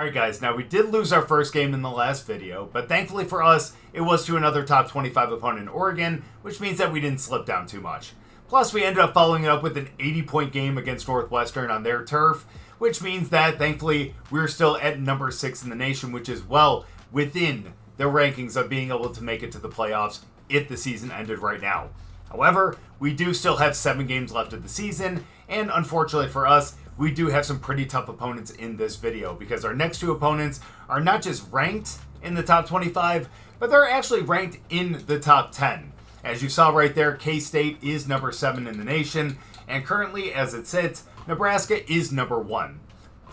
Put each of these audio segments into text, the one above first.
Alright guys, now we did lose our first game in the last video, but thankfully for us, it was to another top 25 opponent in Oregon, which means that we didn't slip down too much. Plus, we ended up following it up with an 80-point game against Northwestern on their turf, which means that, thankfully, we're still at number 6 in the nation, which is well within the rankings of being able to make it to the playoffs if the season ended right now. However, we do still have 7 games left of the season, and unfortunately for us, we do have some pretty tough opponents in this video because our next 2 opponents are not just ranked in the top 25, but they're actually ranked in the top 10. As you saw right there, K-State is number 7 in the nation, and currently, as it sits, Nebraska is number 1.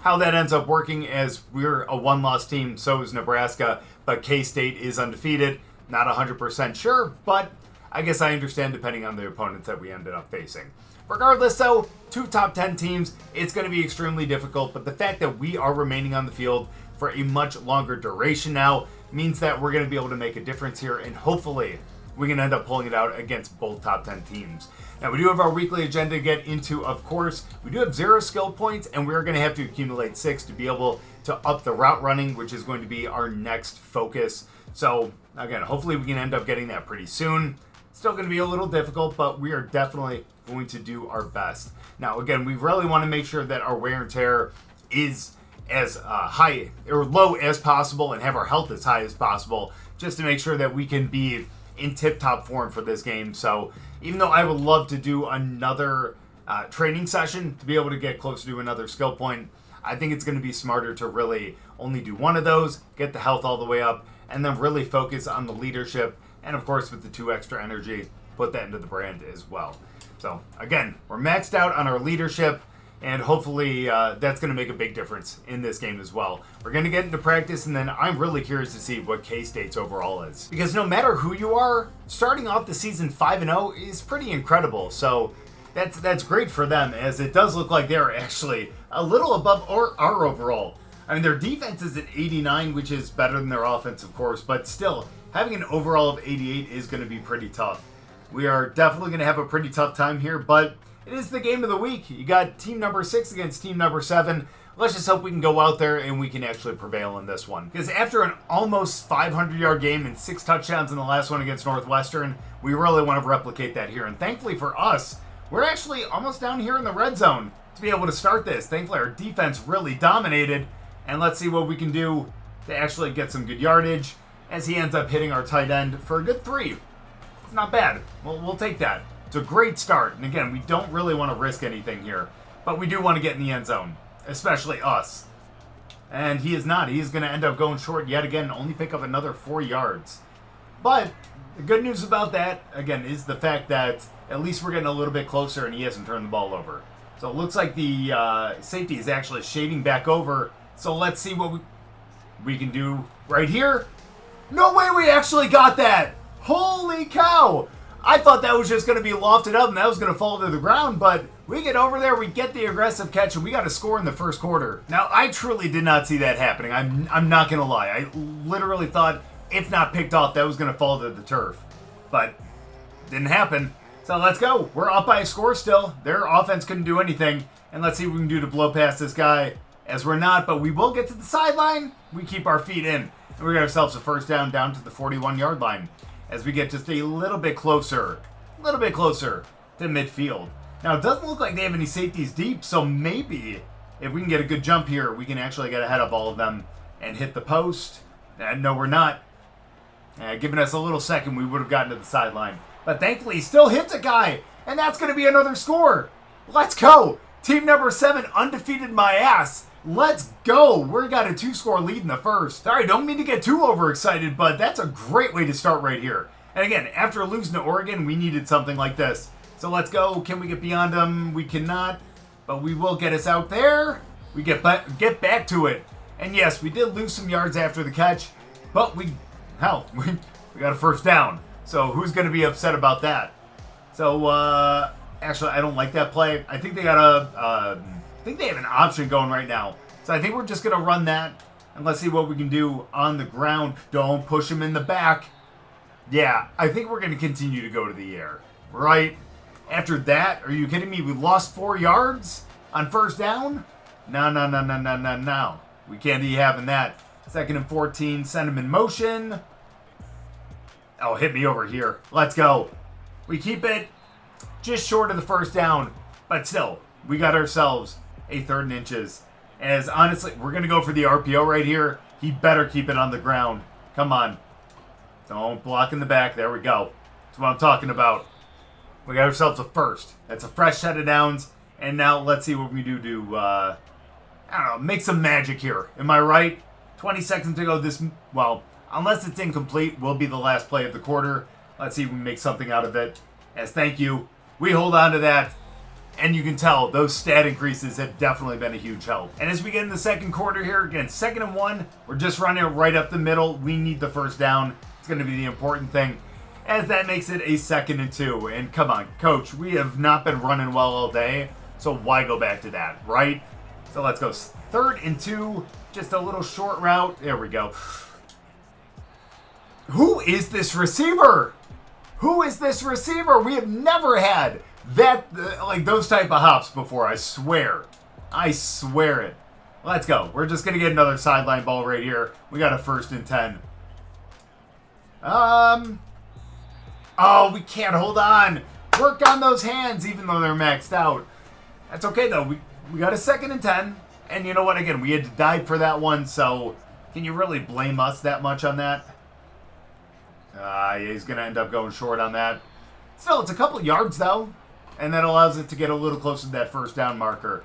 How that ends up working, as we're a 1-loss team, so is Nebraska, but K-State is undefeated. Not 100% sure, but I guess I understand depending on the opponents that we ended up facing. Regardless though, 2 top 10 teams, it's going to be extremely difficult, but the fact that we are remaining on the field for a much longer duration now means that we're going to be able to make a difference here, and hopefully we can end up pulling it out against both top 10 teams. Now we do have our weekly agenda to get into, of course. We do have 0 skill points, and we're going to have to accumulate 6 to be able to up the route running, which is going to be our next focus. So again, hopefully we can end up getting that pretty soon. Still going to be a little difficult, but we are definitely going to do our best. Now, again, we really want to make sure that our wear and tear is as high or low as possible and have our health as high as possible, just to make sure that we can be in tip-top form for this game. So even though I would love to do another training session to be able to get closer to another skill point, I think it's going to be smarter to really only do one of those, get the health all the way up, and then really focus on the leadership. And of course, with the 2 extra energy, put that into the brand as well. So again, we're maxed out on our leadership, and hopefully that's going to make a big difference in this game as well. We're going to get into practice, and then I'm really curious to see what K-State's overall is. Because no matter who you are, starting off the season 5-0 is pretty incredible. So that's great for them, as it does look like they're actually a little above our overall. I mean, their defense is at 89, which is better than their offense, of course, but still, having an overall of 88 is going to be pretty tough. We are definitely going to have a pretty tough time here, but it is the game of the week. You got team number 6 against team number 7. Let's just hope we can go out there and we can actually prevail in this one. Because after an almost 500-yard game and 6 touchdowns in the last one against Northwestern, we really want to replicate that here. And thankfully for us, we're actually almost down here in the red zone to be able to start this. Thankfully, our defense really dominated. And let's see what we can do to actually get some good yardage, as he ends up hitting our tight end for a good 3. It's not bad. We'll take that. It's a great start. And again, we don't really want to risk anything here, but we do want to get in the end zone, especially us. And he is not. He is going to end up going short yet again and only pick up another 4 yards. But the good news about that, again, is the fact that at least we're getting a little bit closer and he hasn't turned the ball over. So it looks like the safety is actually shading back over. So let's see what we can do right here. No way we actually got that! Holy cow! I thought that was just going to be lofted up and that was going to fall to the ground, but we get over there, we get the aggressive catch, and we got a score in the first quarter. Now, I truly did not see that happening. I'm not going to lie. I literally thought, if not picked off, that was going to fall to the turf. But didn't happen. So let's go. We're up by a score still. Their offense couldn't do anything. And let's see what we can do to blow past this guy, as we're not, but we will get to the sideline. We keep our feet in. And we got ourselves a first down to the 41-yard line, as we get just a little bit closer to midfield. Now, it doesn't look like they have any safeties deep, so maybe if we can get a good jump here, we can actually get ahead of all of them and hit the post. No, we're not. Giving us a little second, we would have gotten to the sideline. But thankfully, he still hits a guy, and that's going to be another score. Let's go. Team number 7 undefeated my ass. Let's go. We got a 2-score lead in the first. Sorry, don't mean to get too overexcited, but that's a great way to start right here. And again, after losing to Oregon, we needed something like this. So let's go. Can we get beyond them? We cannot, but we will get us out there. We get back to it. And yes, we did lose some yards after the catch, but we got a first down. So who's going to be upset about that? So actually, I don't like that play. I think they got I think they have an option going right now. So I think we're just going to run that. And let's see what we can do on the ground. Don't push him in the back. Yeah, I think we're going to continue to go to the air. Right? After that, are you kidding me? We lost 4 yards on first down? No. We can't be having that. 2nd and 14, send him in motion. Oh, hit me over here. Let's go. We keep it just short of the first down, but still, we got ourselves a 3rd and inches. As honestly, we're going to go for the RPO right here. He better keep it on the ground. Come on. Don't block in the back. There we go. That's what I'm talking about. We got ourselves a first. That's a fresh set of downs. And now let's see what we do to, I don't know, make some magic here. Am I right? 20 seconds to go. Well, unless it's incomplete, will be the last play of the quarter. Let's see if we can make something out of it. As thank you, we hold on to that. And you can tell those stat increases have definitely been a huge help. And as we get in the second quarter here, again, 2nd and 1, we're just running it right up the middle. We need the first down. It's going to be the important thing, as that makes it a 2nd and 2. And come on, coach, we have not been running well all day, so why go back to that, right? So let's go 3rd and 2, just a little short route. There we go. Who is this receiver? Who is this receiver? We have never had that, like those type of hops before, I swear. I swear it. Let's go. We're just going to get another sideline ball right here. We got a 1st and 10. Oh, we can't hold on. Work on those hands, even though they're maxed out. That's okay, though. We got a 2nd and 10. And you know what? Again, we had to dive for that one, so can you really blame us that much on that? Yeah, he's going to end up going short on that. Still, it's a couple yards, though. And that allows it to get a little closer to that first down marker.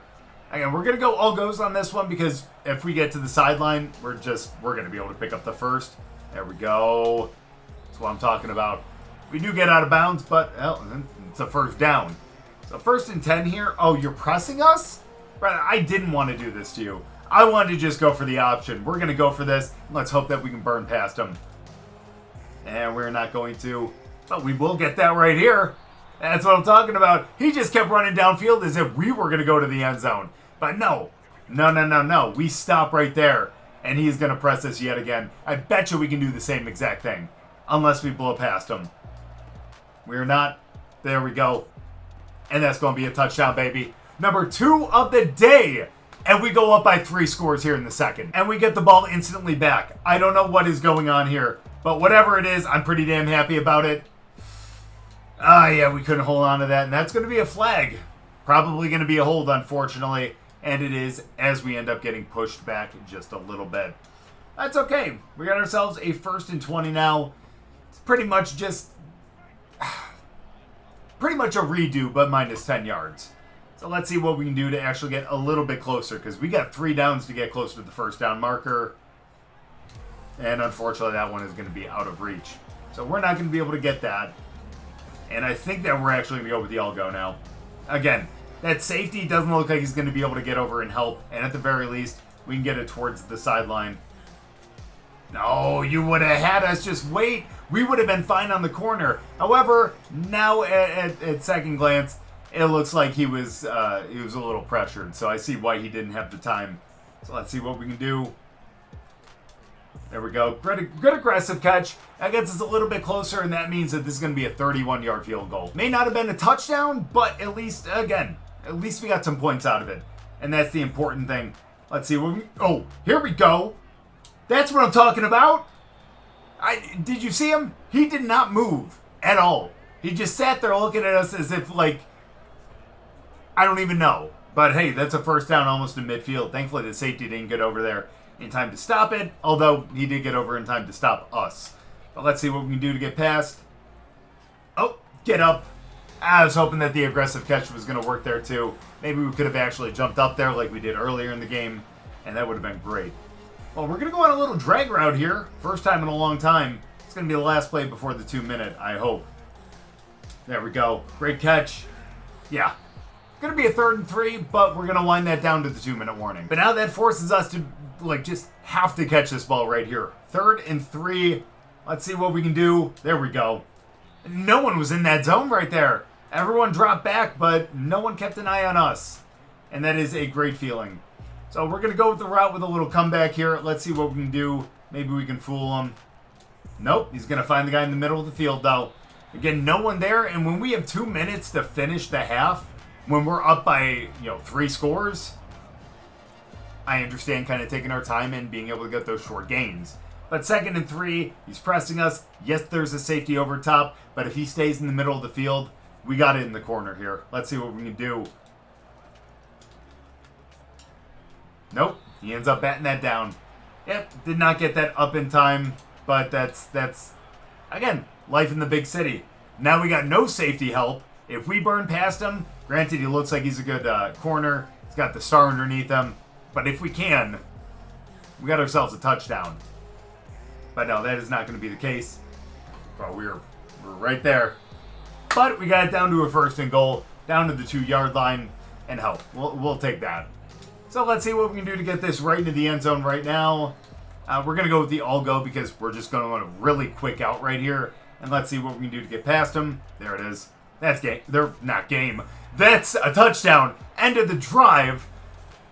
Again, we're going to go all goes on this one because if we get to the sideline, we're going to be able to pick up the first. There we go. That's what I'm talking about. We do get out of bounds, but hell, it's a first down. So 1st and 10 here. Oh, you're pressing us? Brother, I didn't want to do this to you. I wanted to just go for the option. We're going to go for this. Let's hope that we can burn past him. And we're not going to. But we will get that right here. That's what I'm talking about. He just kept running downfield as if we were going to go to the end zone. But no. No. We stop right there. And he's going to press us yet again. I bet you we can do the same exact thing. Unless we blow past him. We're not. There we go. And that's going to be a touchdown, baby. Number 2 of the day. And we go up by 3 scores here in the second. And we get the ball instantly back. I don't know what is going on here. But whatever it is, I'm pretty damn happy about it. Yeah, we couldn't hold on to that. And that's going to be a flag. Probably going to be a hold, unfortunately. And it is, as we end up getting pushed back just a little bit. That's okay. We got ourselves a 1st and 20 now. It's pretty much just... pretty much a redo, but minus 10 yards. So let's see what we can do to actually get a little bit closer. Because we got 3 downs to get closer to the first down marker. And unfortunately, that one is going to be out of reach. So we're not going to be able to get that. And I think that we're actually going to go with the all-go now. Again, that safety doesn't look like he's going to be able to get over and help. And at the very least, we can get it towards the sideline. No, you would have had us just wait. We would have been fine on the corner. However, now at second glance, it looks like he was a little pressured. So I see why he didn't have the time. So let's see what we can do. There we go. Good aggressive catch. That gets us a little bit closer, and that means that this is going to be a 31-yard field goal. May not have been a touchdown, but at least we got some points out of it. And that's the important thing. Let's see what we... Oh, here we go. That's what I'm talking about. Did you see him? He did not move at all. He just sat there looking at us as if, like... I don't even know. But hey, that's a first down almost in midfield. Thankfully, the safety didn't get over there in time to stop it, although he did get over in time to stop us. But let's see what we can do to get past. Oh, get up. I was hoping that the aggressive catch was going to work there too. Maybe we could have actually jumped up there like we did earlier in the game, and that would have been great. Well, we're going to go on a little drag route here. First time in a long time. It's going to be the last play before the 2-minute, I hope. There we go. Great catch. Yeah. Going to be a 3rd and 3, but we're going to wind that down to the 2-minute warning. But now that forces us to just have to catch this ball right here. 3rd and 3. Let's see what we can do. There we go. No one was in that zone right there. Everyone dropped back, but no one kept an eye on us. And that is a great feeling. So we're going to go with the route with a little comeback here. Let's see what we can do. Maybe we can fool him. Nope. He's going to find the guy in the middle of the field, though. Again, no one there. And when we have 2 minutes to finish the half, when we're up by, 3 scores, I understand kind of taking our time and being able to get those short gains. But 2nd and 3, he's pressing us. Yes, there's a safety over top, but if he stays in the middle of the field, we got it in the corner here. Let's see what we can do. Nope, he ends up batting that down. Yep, did not get that up in time, but that's again, life in the big city. Now we got no safety help. If we burn past him, granted he looks like he's a good corner. He's got the star underneath him. But if we can, we got ourselves a touchdown. But no, that is not going to be the case. But we're right there. But we got it down to a 1st and goal, down to the 2-yard line, and help. We'll take that. So let's see what we can do to get this right into the end zone right now. We're going to go with the all-go because we're just going to want a really quick out right here. And let's see what we can do to get past them. There it is. That's game. They're not game. That's a touchdown. End of the drive.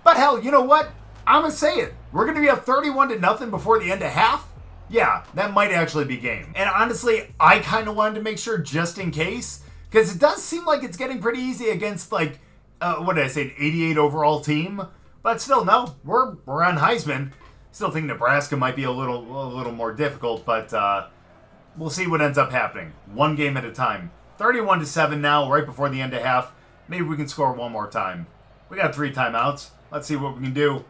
But hell, you know what? I'm going to say it. We're going to be up 31-0 before the end of half. Yeah, that might actually be game. And honestly, I kind of wanted to make sure just in case. Because it does seem like it's getting pretty easy against, like, what did I say, an 88 overall team? But still, no, we're on Heisman. Still think Nebraska might be a little more difficult, but we'll see what ends up happening. One game at a time. 31-7 now, right before the end of half. Maybe we can score one more time. We got 3 timeouts. Let's see what we can do.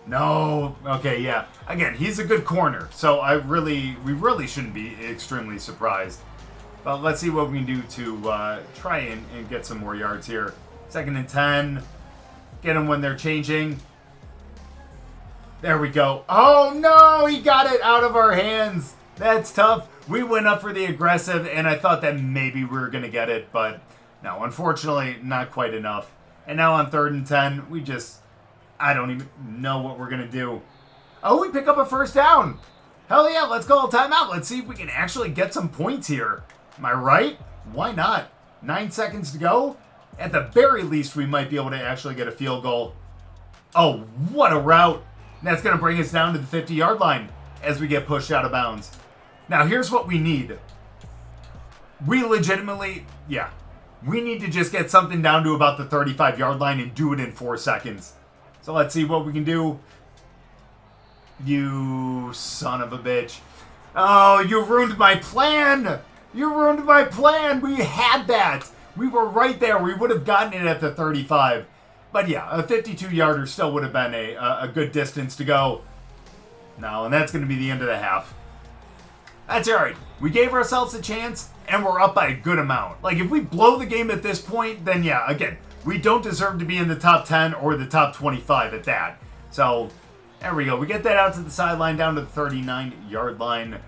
No. Okay, yeah. Again, he's a good corner, so we really shouldn't be extremely surprised. But let's see what we can do to try and get some more yards here. 2nd and 10. Get them when they're changing. There we go. Oh, no! He got it out of our hands. That's tough. We went up for the aggressive, and I thought that maybe we were going to get it, but no, unfortunately, not quite enough. And now on 3rd and 10, I don't even know what we're going to do. Oh, we pick up a 1st down. Hell yeah, let's call a timeout. Let's see if we can actually get some points here. Am I right? Why not? 9 seconds to go. At the very least, we might be able to actually get a field goal. Oh, what a route. That's going to bring us down to the 50-yard line as we get pushed out of bounds. Now, here's what we need. We legitimately, we need to just get something down to about the 35-yard line and do it in 4 seconds. So let's see what we can do. You son of a bitch. Oh, you ruined my plan. You ruined my plan. We had that. We were right there. We would have gotten it at the 35. But yeah, a 52-yarder still would have been a good distance to go. No, and that's going to be the end of the half. That's all right. We gave ourselves a chance, and we're up by a good amount. Like, if we blow the game at this point, then yeah, again, we don't deserve to be in the top 10 or the top 25 at that. So, there we go. We get that out to the sideline, down to the 39-yard line.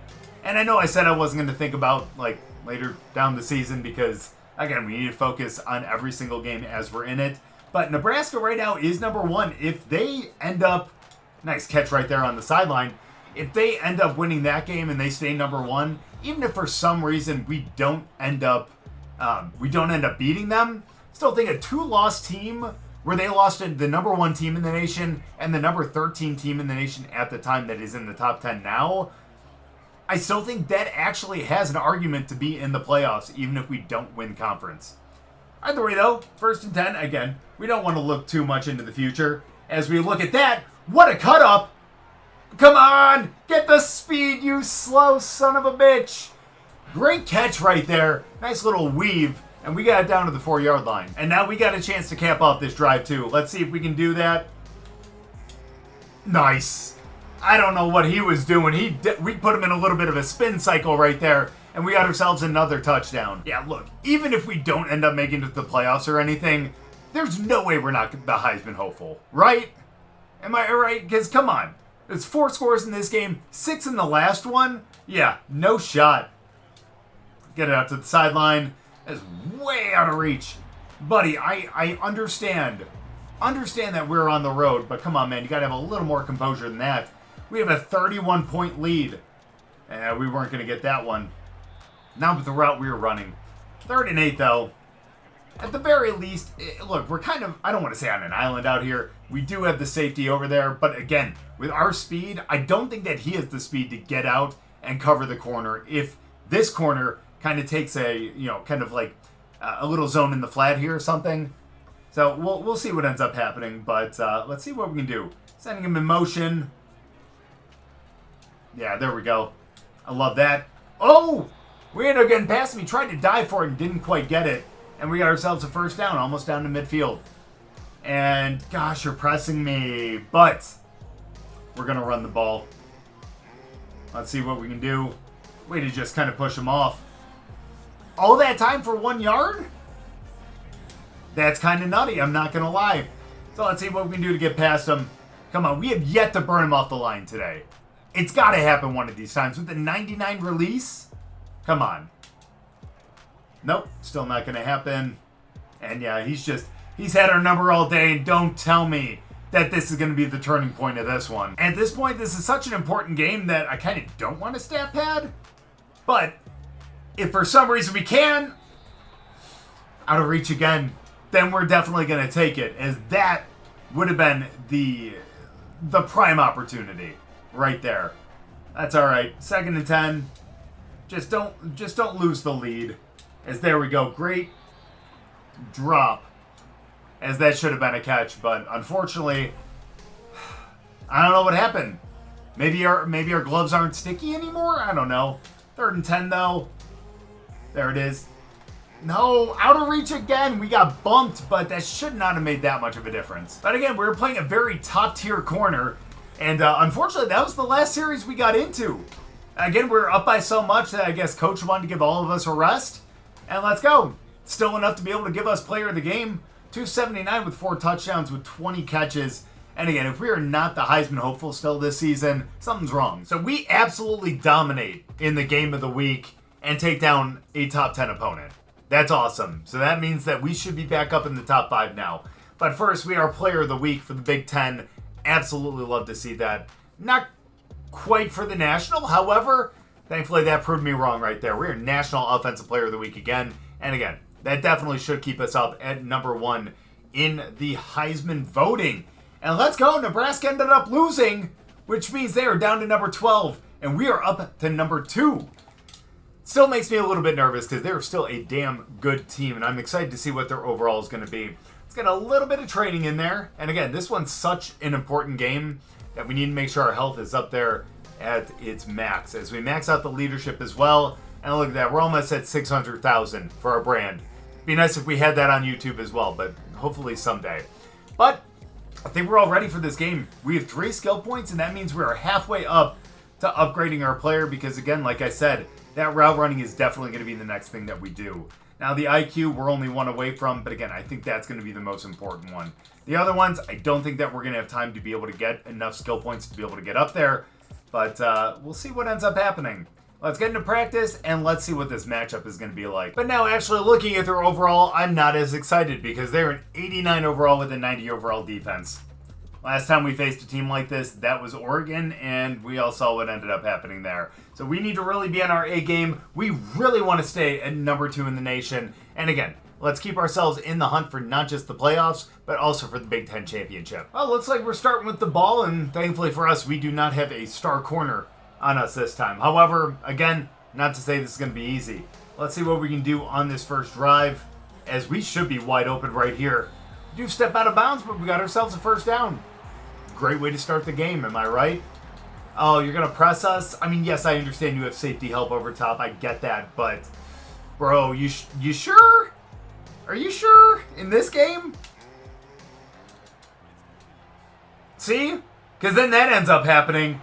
And I know I said I wasn't going to think about, like, later down the season because, again, we need to focus on every single game as we're in it. But Nebraska right now is number 1. If they end up, nice catch right there on the sideline, if they end up winning that game and they stay number 1, even if for some reason we don't end up beating them, still think a 2-loss team where they lost to the number 1 team in the nation and the number 13 team in the nation at the time that is in the top 10 now, I still think that actually has an argument to be in the playoffs, even if we don't win conference. Either way, though, 1st and 10, again, we don't want to look too much into the future. As we look at that, what a cut-up! Come on! Get the speed, you slow son of a bitch! Great catch right there. Nice little weave. And we got it down to the 4-yard line. And now we got a chance to cap off this drive, too. Let's see if we can do that. Nice. I don't know what he was doing. We put him in a little bit of a spin cycle right there. And we got ourselves another touchdown. Yeah, look, even if we don't end up making it to the playoffs or anything, there's no way we're not the Heisman hopeful, right? Am I right? Because, come on. There's 4 scores in this game, 6 in the last one. Yeah, no shot. Get it out to the sideline. That's way out of reach. Buddy, I understand. Understand that we're on the road, but come on, man. You got to have a little more composure than that. We have a 31-point lead. And we weren't going to get that one. Not with the route we were running. 3rd and 8, though. At the very least, look, we're kind of, I don't want to say on an island out here. We do have the safety over there. But again, with our speed, I don't think that he has the speed to get out and cover the corner. If this corner kind of takes a, kind of like a little zone in the flat here or something. So we'll see what ends up happening, but let's see what we can do. Sending him in motion. Yeah, there we go. I love that. Oh! We ended up getting past him. He tried to dive for it and didn't quite get it. And we got ourselves a first down, almost down to midfield. And, gosh, you're pressing me. But we're going to run the ball. Let's see what we can do. Way to just kind of push him off. All that time for 1 yard? That's kind of nutty, I'm not going to lie. So let's see what we can do to get past him. Come on, we have yet to burn him off the line today. It's got to happen one of these times. With the 99 release? Come on. Nope, still not going to happen. And yeah, he's had our number all day, and don't tell me that this is going to be the turning point of this one. At this point, this is such an important game that I kind of don't want a stat pad. But if for some reason we can, out of reach again, then we're definitely going to take it, as that would have been the prime opportunity right there. That's all right. 2nd and 10. Just don't lose the lead. As there we go. Great drop. As that should have been a catch, but unfortunately, I don't know what happened. Maybe our gloves aren't sticky anymore? I don't know. 3rd and 10 though. There it is. No, out of reach again. We got bumped, but that should not have made that much of a difference. But again, we were playing a very top-tier corner, and unfortunately, that was the last series we got into. Again, we were up by so much that I guess Coach wanted to give all of us a rest, and let's go. Still enough to be able to give us player of the game. 279 with 4 touchdowns with 20 catches. And again, if we are not the Heisman hopeful still this season, something's wrong. So we absolutely dominate in the game of the week and take down a top 10 opponent. That's awesome. So that means that we should be back up in the top 5 now. But first, we are player of the week for the Big Ten. Absolutely love to see that. Not quite for the national. However, thankfully that proved me wrong right there. We are national offensive player of the week again. And again, that definitely should keep us up at number 1 in the Heisman voting. And let's go. Nebraska ended up losing, which means they are down to number 12. And we are up to number 2. Still makes me a little bit nervous because they're still a damn good team, and I'm excited to see what their overall is going to be. Let's get a little bit of training in there. And again, this one's such an important game that we need to make sure our health is up there at its max. As we max out the leadership as well. And look at that, we're almost at 600,000 for our brand. Be nice if we had that on YouTube as well, but hopefully someday. But I think we're all ready for this game. We have 3 skill points, and that means we are halfway up to upgrading our player because, again, like I said, that route running is definitely going to be the next thing that we do. Now, the IQ, we're only 1 away from, but again, I think that's going to be the most important one. The other ones, I don't think that we're going to have time to be able to get enough skill points to be able to get up there, but we'll see what ends up happening. Let's get into practice, and let's see what this matchup is going to be like. But now, actually looking at their overall, I'm not as excited because they're an 89 overall with a 90 overall defense. Last time we faced a team like this, that was Oregon, and we all saw what ended up happening there. So we need to really be on our A game. We really want to stay at number 2 in the nation. And again, let's keep ourselves in the hunt for not just the playoffs, but also for the Big Ten championship. Well, looks like we're starting with the ball, and thankfully for us, we do not have a star corner on us this time. However, again, not to say this is going to be easy. Let's see what we can do on this first drive, as we should be wide open right here. We do step out of bounds, but we got ourselves a first down. Great way to start the game, am I right? Oh, you're going to press us? I mean, yes, I understand you have safety help over top. I get that, but bro, you sure? Are you sure? In this game? See? Because then that ends up happening.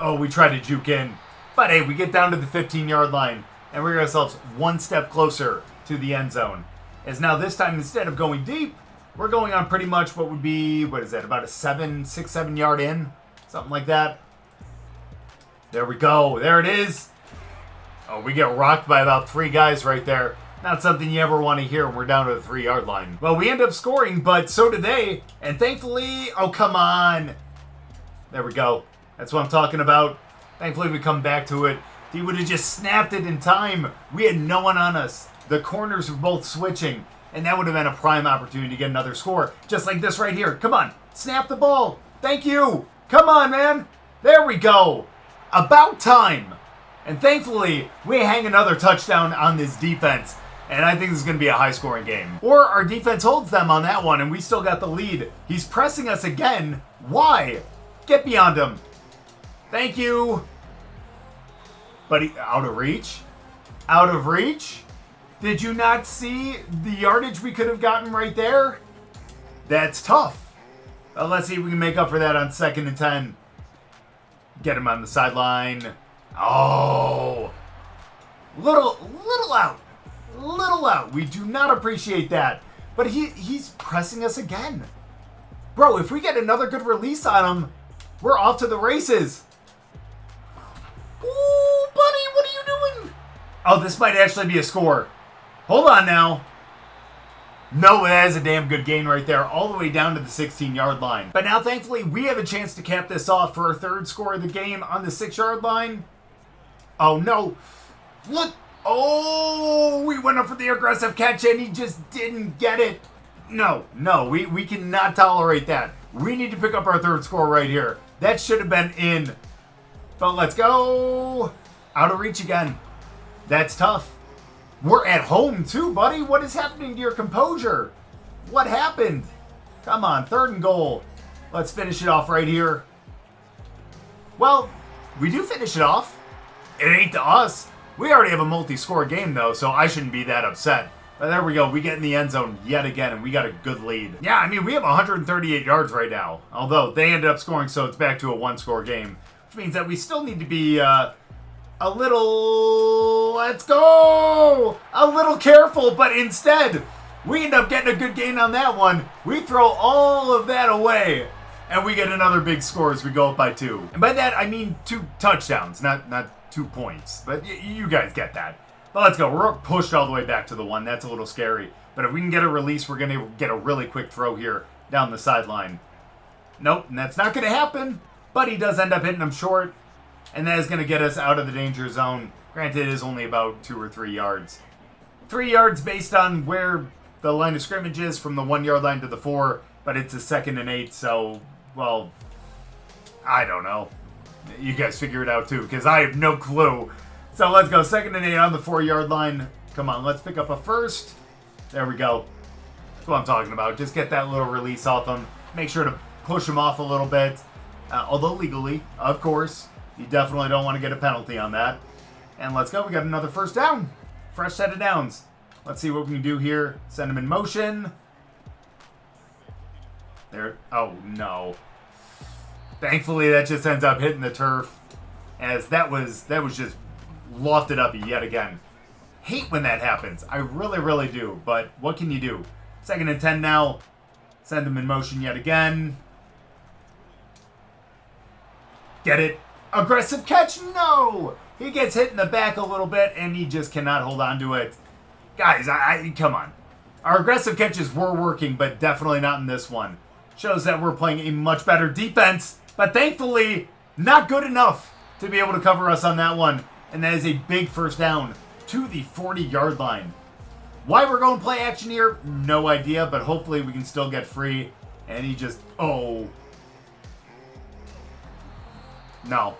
Oh, we try to juke in. But hey, we get down to the 15-yard line, and we get ourselves 1 step closer to the end zone. As now this time, instead of going deep, we're going on pretty much what would be, what is that, about a 6, 7 yard in? Something like that. There we go. There it is. Oh, we get rocked by about 3 guys right there. Not something you ever want to hear when we're down to the 3-yard line. Well, we end up scoring, but so did they. And thankfully, oh, come on. There we go. That's what I'm talking about. Thankfully, we come back to it. If he would have just snapped it in time, we had no one on us. The corners were both switching. And that would have been a prime opportunity to get another score. Just like this right here. Come on. Snap the ball. Thank you. Come on, man. There we go. About time. And thankfully, we hang another touchdown on this defense. And I think this is going to be a high-scoring game. Or our defense holds them on that one, and we still got the lead. He's pressing us again. Why? Get beyond him. Thank you. But out of reach? Out of reach? Did you not see the yardage we could have gotten right there? That's tough. Let's see if we can make up for that on 2nd and 10. Get him on the sideline. Oh. Little out. Little out. We do not appreciate that. But he's pressing us again. Bro, if we get another good release on him, we're off to the races. Ooh, buddy, what are you doing? Oh, this might actually be a score. Hold on now. No, that is a damn good gain right there, all the way down to the 16-yard line. But now, thankfully, we have a chance to cap this off for our 3rd score of the game on the 6-yard line. Oh, no. Look. Oh, we went up for the aggressive catch, and he just didn't get it. No, we cannot tolerate that. We need to pick up our 3rd score right here. That should have been in. But let's go. Out of reach again. That's tough. We're at home too, buddy. What is happening to your composure? What happened? Come on, 3rd and goal. Let's finish it off right here. Well, we do finish it off. It ain't to us. We already have a multi-score game, though, so I shouldn't be that upset. But there we go. We get in the end zone yet again, and we got a good lead. Yeah, I mean, we have 138 yards right now. Although, they ended up scoring, so it's back to a 1-score game. Which means that we still need to be a little... Let's go! A little careful, but instead, we end up getting a good gain on that one. We throw all of that away, and we get another big score as we go up by 2. And by that, I mean 2 touchdowns, not 2 points. But you guys get that. But let's go. We're pushed all the way back to the 1. That's a little scary. But if we can get a release, we're going to get a really quick throw here down the sideline. Nope, and that's not going to happen. But he does end up hitting him short. And that is going to get us out of the danger zone. Granted, it is only about 2 or 3 yards. 3 yards based on where the line of scrimmage is from the 1-yard line to the 4. But it's a 2nd and 8, so, well, I don't know. You guys figure it out too, because I have no clue. So let's go. 2nd and 8 on the 4-yard line. Come on, let's pick up a 1st. There we go. That's what I'm talking about. Just get that little release off him. Make sure to push him off a little bit. Although legally, of course. You definitely don't want to get a penalty on that. And let's go. We got another 1st down. Fresh set of downs. Let's see what we can do here. Send him in motion. There. Oh, no. Thankfully, that just ends up hitting the turf. As that was just lofted up yet again. Hate when that happens. I really, really do. But what can you do? 2nd and 10 now. Send him in motion yet again. Get it. Aggressive catch? No! He gets hit in the back a little bit, and he just cannot hold on to it. Guys, come on. Our aggressive catches were working, but definitely not in this one. Shows that we're playing a much better defense, but thankfully, not good enough to be able to cover us on that one. And that is a big 1st down to the 40-yard line. Why we're going play action here, no idea, but hopefully we can still get free. And he just, oh. No.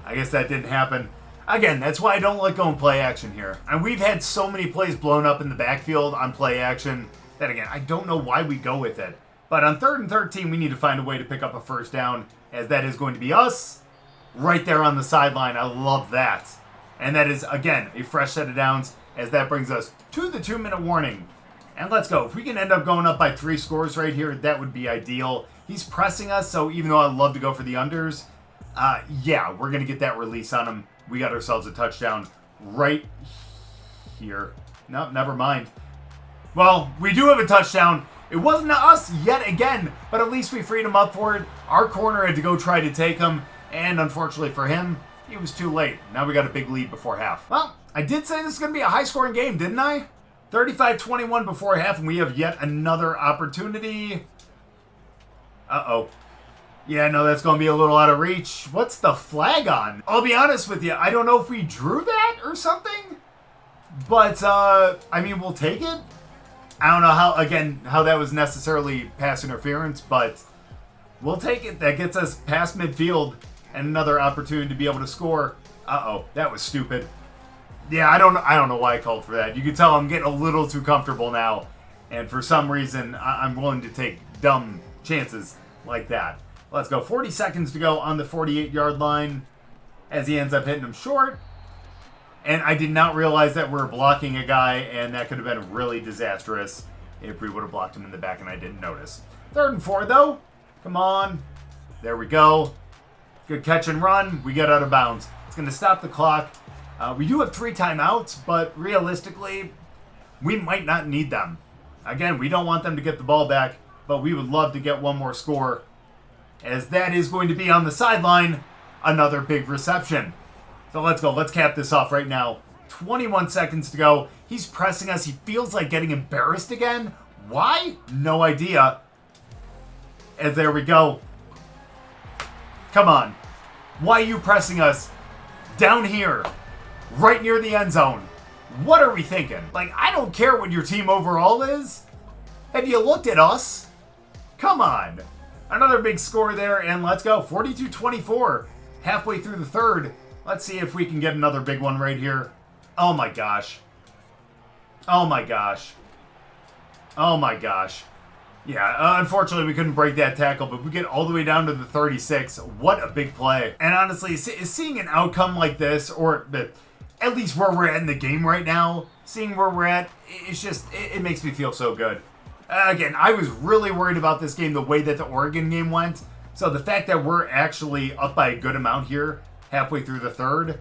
I guess that didn't happen. Again, that's why I don't like going play action here. And we've had so many plays blown up in the backfield on play action that, again, I don't know why we go with it. But on 3rd and 13, we need to find a way to pick up a 1st down, as that is going to be us right there on the sideline. I love that. And that is, again, a fresh set of downs, as that brings us to the 2-minute warning. And let's go. If we can end up going up by 3 scores right here, that would be ideal. He's pressing us, so even though I'd love to go for the unders, yeah, we're going to get that release on him. We got ourselves a touchdown right here. No, never mind. Well, we do have a touchdown. It wasn't us yet again, but at least we freed him up for it. Our corner had to go try to take him, and unfortunately for him, he was too late. Now we got a big lead before half. Well, I did say this is going to be a high-scoring game, didn't I? 35-21 before half, and we have yet another opportunity. Uh-oh. Yeah, no, that's going to be a little out of reach. What's the flag on? I'll be honest with you. I don't know if we drew that or something. But, I mean, we'll take it. I don't know how that was necessarily pass interference, but we'll take it. That gets us past midfield and another opportunity to be able to score. Uh-oh, that was stupid. Yeah, I don't know why I called for that. You can tell I'm getting a little too comfortable now. And for some reason, I'm willing to take dumb chances like that. Let's go. 40 seconds to go on the 48-yard line as he ends up hitting him short. And I did not realize that we were blocking a guy, and that could have been really disastrous if we would have blocked him in the back and I didn't notice. 3rd and 4, though. Come on. There we go. Good catch and run. We get out of bounds. It's going to stop the clock. We do have 3 timeouts, but realistically, we might not need them. Again, we don't want them to get the ball back, but we would love to get one more score, as that is going to be on the sideline, another big reception. So let's go. Let's cap this off right now. 21 seconds to go. He's pressing us. He feels like getting embarrassed again. Why? No idea. As there we go. Come on. Why are you pressing us down here, right near the end zone? What are we thinking? Like, I don't care what your team overall is. Have you looked at us? Come on. Another big score there, and let's go. 42-24. Halfway through the 3rd. Let's see if we can get another big one right here. Oh my gosh. Oh my gosh. Oh my gosh. Yeah, unfortunately we couldn't break that tackle, but we get all the way down to the 36. What a big play. And honestly, seeing an outcome like this, or at least where we're at in the game right now, seeing where we're at, it's just, it makes me feel so good. Again, I was really worried about this game the way that the Oregon game went. So the fact that we're actually up by a good amount here, halfway through the 3rd,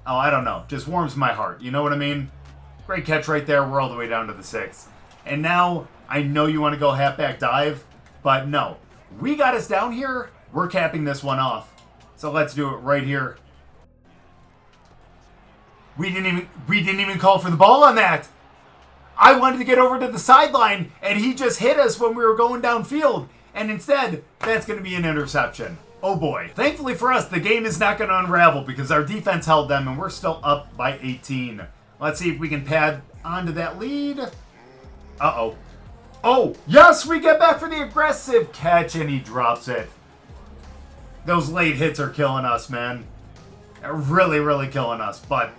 oh, I don't know, just warms my heart. You know what I mean? Great catch right there. We're all the way down to the 6th. And now, I know you want to go halfback dive, but no. We got us down here. We're capping this one off. So let's do it right here. We didn't even call for the ball on that. I wanted to get over to the sideline, and he just hit us when we were going downfield. And instead, that's going to be an interception. Oh boy. Thankfully for us, the game is not going to unravel because our defense held them, and we're still up by 18. Let's see if we can pad onto that lead. Uh-oh. Oh, yes, we get back for the aggressive catch, and he drops it. Those late hits are killing us, man. Really, really killing us, but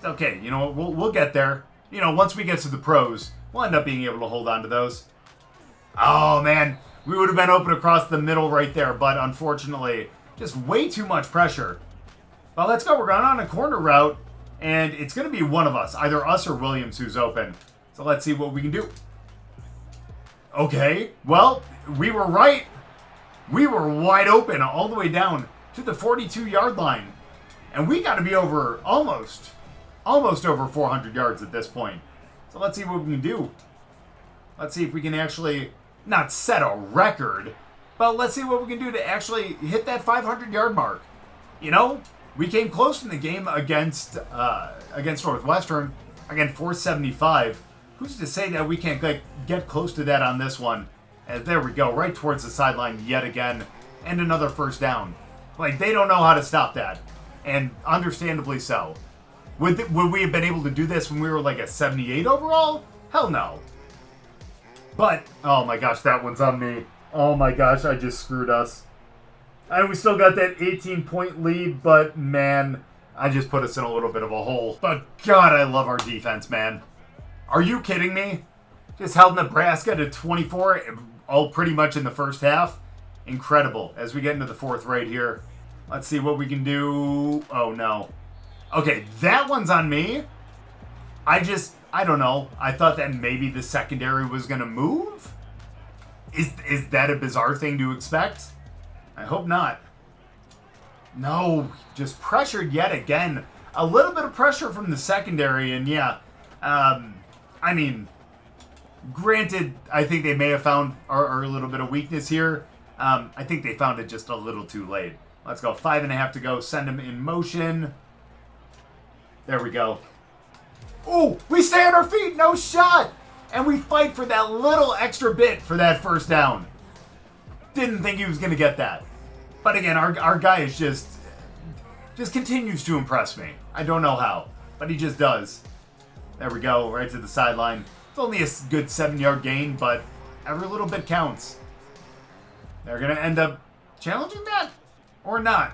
okay, you know what, we'll get there. You know, once we get to the pros, we'll end up being able to hold on to those. Oh, man, we would have been open across the middle right there, but unfortunately, just way too much pressure. Well, let's go. We're going on a corner route, and it's going to be one of us, either us or Williams, who's open. So let's see what we can do. Okay, well, we were right. We were wide open all the way down to the 42-yard line. And we got to be over almost over 400 yards at this point. So let's see what we can do. Let's see if we can actually not set a record, but let's see what we can do to actually hit that 500-yard mark. You know, we came close in the game against Northwestern. Again, 475. Who's to say that we can't get close to that on this one? And there we go, right towards the sideline yet again. And another first down. Like, they don't know how to stop that. And understandably so. Would we have been able to do this when we were like a 78 overall? Hell no. But, oh my gosh, that one's on me. Oh my gosh, I just screwed us. And we still got that 18-point lead, but man, I just put us in a little bit of a hole. But God, I love our defense, man. Are you kidding me? Just held Nebraska to 24, all pretty much in the first half. Incredible. As we get into the 4th right here. Let's see what we can do. Oh, no. Okay, that one's on me. I don't know. I thought that maybe the secondary was going to move. Is that a bizarre thing to expect? I hope not. No, just pressured yet again. A little bit of pressure from the secondary, and yeah, I mean, granted, I think they may have found our little bit of weakness here. I think they found it just a little too late. Let's go. 5.5 to go. Send him in motion. There we go. Oh, we stay on our feet. No shot. And we fight for that little extra bit for that first down. Didn't think he was going to get that. But again, our guy is just continues to impress me. I don't know how, but he just does. There we go. Right to the sideline. It's only a good 7-yard gain, but every little bit counts. They're going to end up challenging that or not.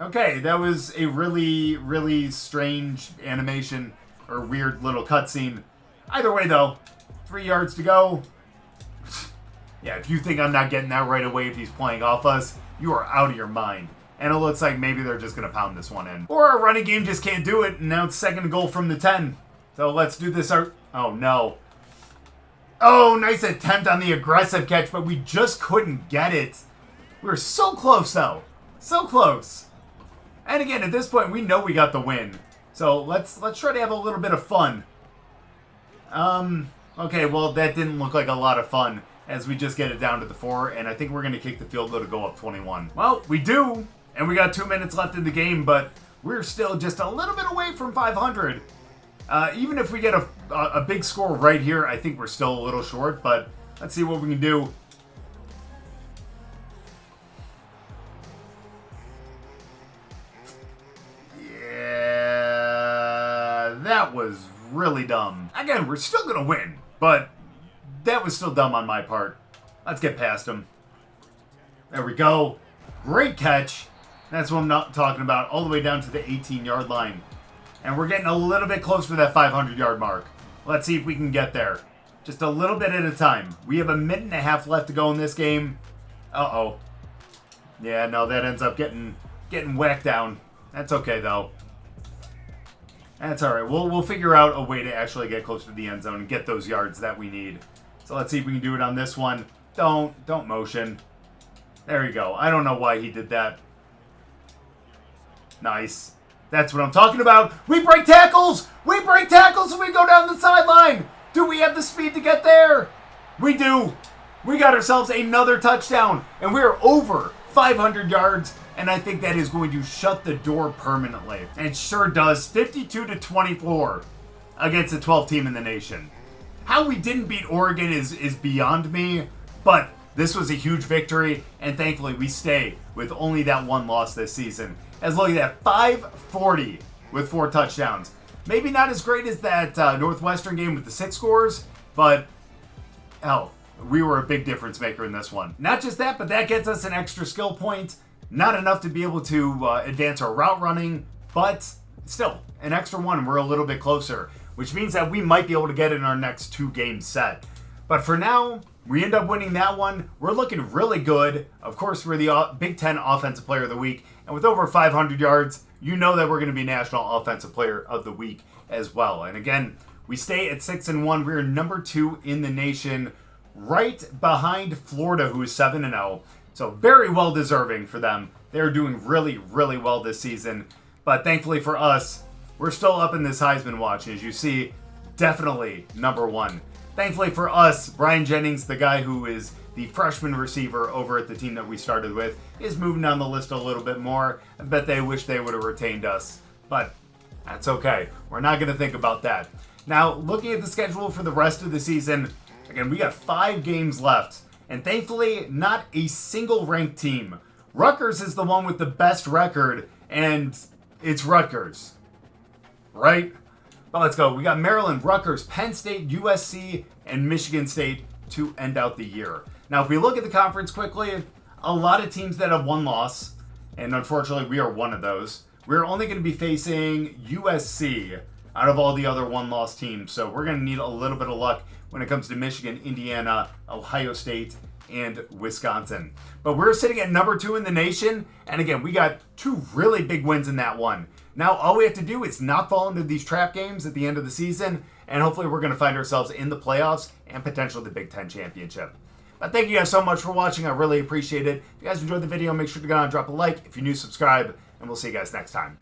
Okay, that was a really, really strange animation or weird little cutscene. Either way, though, 3 yards to go. Yeah, if you think I'm not getting that right away if he's playing off us, you are out of your mind. And it looks like maybe they're just going to pound this one in. Or our running game just can't do it, and now it's second and goal from the 10. So let's do this. Oh, no. Oh, nice attempt on the aggressive catch, but we just couldn't get it. We were so close, though. So close. And again, at this point, we know we got the win. So let's try to have a little bit of fun. Okay, well, that didn't look like a lot of fun as we just get it down to the 4, and I think we're going to kick the field goal to go up 21. Well, we do, and we got 2 minutes left in the game, but we're still just a little bit away from 500. Even if we get a big score right here, I think we're still a little short, but let's see what we can do. Yeah, that was really dumb. Again, we're still going to win, but that was still dumb on my part. Let's get past him. There we go. Great catch. That's what I'm not talking about. All the way down to the 18-yard line. And we're getting a little bit closer to that 500-yard mark. Let's see if we can get there. Just a little bit at a time. We have a minute and a half left to go in this game. Uh-oh. Yeah, no, that ends up getting whacked down. That's okay, though. That's all right. We'll figure out a way to actually get closer to the end zone and get those yards that we need. So let's see if we can do it on this one. Don't motion. There you go. I don't know why he did that. Nice. That's what I'm talking about. We break tackles! We break tackles and we go down the sideline! Do we have the speed to get there? We do. We got ourselves another touchdown, and we're over 500 yards, and I think that is going to shut the door permanently. And it sure does. 52-24 against the 12th team in the nation. How we didn't beat Oregon is beyond me, but this was a huge victory, and thankfully we stay with only that one loss this season. As looking at 540 with 4 touchdowns. Maybe not as great as that Northwestern game with the 6 scores, but hell, we were a big difference maker in this one. Not just that, but that gets us an extra skill point. Not enough to be able to advance our route running, but still, an extra one, and we're a little bit closer, which means that we might be able to get in our next 2-game set. But for now, we end up winning that one. We're looking really good. Of course, we're the Big Ten Offensive Player of the Week. And with over 500 yards, you know that we're going to be National Offensive Player of the Week as well. And again, we stay at 6-1. We're number 2 in the nation, right behind Florida, who is 7-0. So very well deserving for them. They're doing really, really well this season. But thankfully for us, we're still up in this Heisman watch. As you see, definitely number 1. Thankfully for us, Brian Jennings, the guy who is the freshman receiver over at the team that we started with, is moving down the list a little bit more. I bet they wish they would have retained us, but that's okay. We're not going to think about that. Now, looking at the schedule for the rest of the season, again, we got 5 games left, and thankfully, not a single ranked team. Rutgers is the one with the best record, and it's Rutgers, right? But let's go. We got Maryland, Rutgers, Penn State, USC, and Michigan State to end out the year. Now, if we look at the conference quickly, a lot of teams that have one loss, and unfortunately, we are one of those. We're only going to be facing USC out of all the other one-loss teams, so we're going to need a little bit of luck when it comes to Michigan, Indiana, Ohio State, and Wisconsin. But we're sitting at number 2 in the nation, and again, we got 2 really big wins in that one. Now, all we have to do is not fall into these trap games at the end of the season, and hopefully we're going to find ourselves in the playoffs and potentially the Big Ten Championship. But thank you guys so much for watching. I really appreciate it. If you guys enjoyed the video, make sure to go down and drop a like. If you're new, subscribe, and we'll see you guys next time.